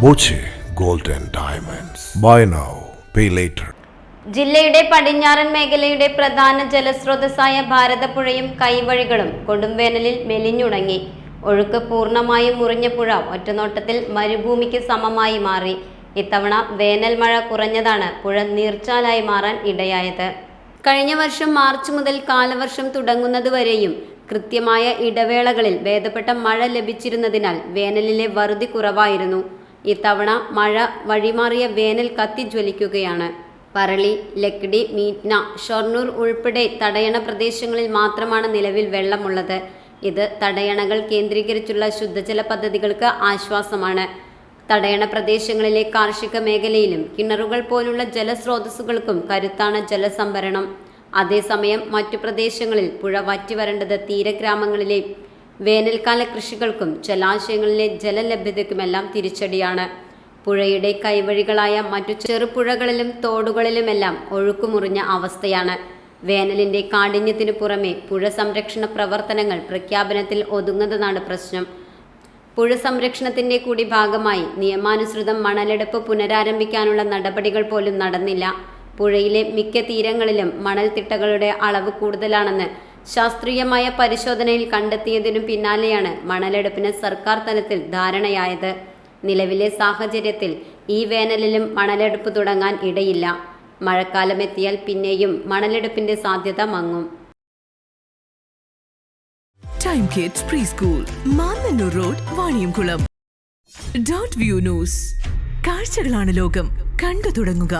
Boche gold and diamonds. Buy now, pay later. ജില്ലയുടെ പടിഞ്ഞാറൻ മേഖലയുടെ പ്രധാന ജലസ്രോതസ്സായ ഭാരതപ്പുഴയും കൈവഴികളും കൊടുംവേനലിൽ മെലിഞ്ഞുണങ്ങി. ഒഴുക്ക് പൂർണ്ണമായും മുറിഞ്ഞ പുഴ ഒറ്റനോട്ടത്തിൽ മരുഭൂമിക്ക് സമമായി മാറി. ഇത്തവണ വേനൽ മഴ കുറഞ്ഞതാണ് പുഴ നീർച്ചാലായി മാറാൻ ഇടയായത്. കഴിഞ്ഞ വർഷം മാർച്ച് മുതൽ കാലവർഷം തുടങ്ങുന്നതുവരെയും കൃത്യമായ ഇടവേളകളിൽ ഭേദപ്പെട്ട മഴ ലഭിച്ചിരുന്നതിനാൽ വേനലിലെ വറുതി കുറവായിരുന്നു. ഇത്തവണ മഴ വഴിമാറിയ വേനൽ കത്തിജ്വലിക്കുകയാണ്. പറളി, ലക്കിടി, മീറ്റ്ന, ഷൊർണൂർ ഉൾപ്പെടെ തടയണ പ്രദേശങ്ങളിൽ മാത്രമാണ് നിലവിൽ വെള്ളമുള്ളത്. ഇത് തടയണകൾ കേന്ദ്രീകരിച്ചുള്ള ശുദ്ധജല പദ്ധതികൾക്ക് ആശ്വാസമാണ്. തടയണ പ്രദേശങ്ങളിലെ കാർഷിക മേഖലയിലും കിണറുകൾ പോലുള്ള ജലസ്രോതസ്സുകൾക്കും കരുത്താണ് ജലസംഭരണം. അതേസമയം മറ്റു പ്രദേശങ്ങളിൽ പുഴ വറ്റിവരേണ്ടത് തീരഗ്രാമങ്ങളിലെ വേനൽക്കാല കൃഷികൾക്കും ജലാശയങ്ങളിലെ ജലലഭ്യതയ്ക്കുമെല്ലാം തിരിച്ചടിയാണ്. പുഴയുടെ കൈവഴികളായ മറ്റു ചെറുപുഴകളിലും തോടുകളിലുമെല്ലാം ഒഴുക്കുമുറിഞ്ഞ അവസ്ഥയാണ്. വേനലിന്റെ കാഠിന്യത്തിനു പുറമെ പുഴ സംരക്ഷണ പ്രവർത്തനങ്ങൾ പ്രഖ്യാപനത്തിൽ ഒതുങ്ങുന്നതാണ് പ്രശ്നം. പുഴ സംരക്ഷണത്തിന്റെ കൂടി ഭാഗമായി നിയമാനുസൃതം മണലെടുപ്പ് പുനരാരംഭിക്കാനുള്ള നടപടികൾ പോലും നടന്നില്ല. പുഴയിലെ മിക്ക തീരങ്ങളിലും മണൽത്തിട്ടകളുടെ അളവ് കൂടുതലാണെന്ന് ശാസ്ത്രീയമായ പരിശോധനയിൽ കണ്ടെത്തിയതിനു പിന്നാലെയാണ് മണലെടുപ്പിന് സർക്കാർ തലത്തിൽ ധാരണയായത്. നിലവിലെ സാഹചര്യത്തിൽ ഈ വേനലിലും മണലെടുപ്പ് തുടങ്ങാൻ ഇടയില്ല. മഴക്കാലമെത്തിയാൽ പിന്നെയും മണലെടുപ്പിന്റെ സാധ്യത മങ്ങും. Time kids pre school, Mannannur road, Vaniyamkulam. Dot view news. കാഴ്ചകളാണ് ലോകം, കണ്ടു തുടങ്ങുക.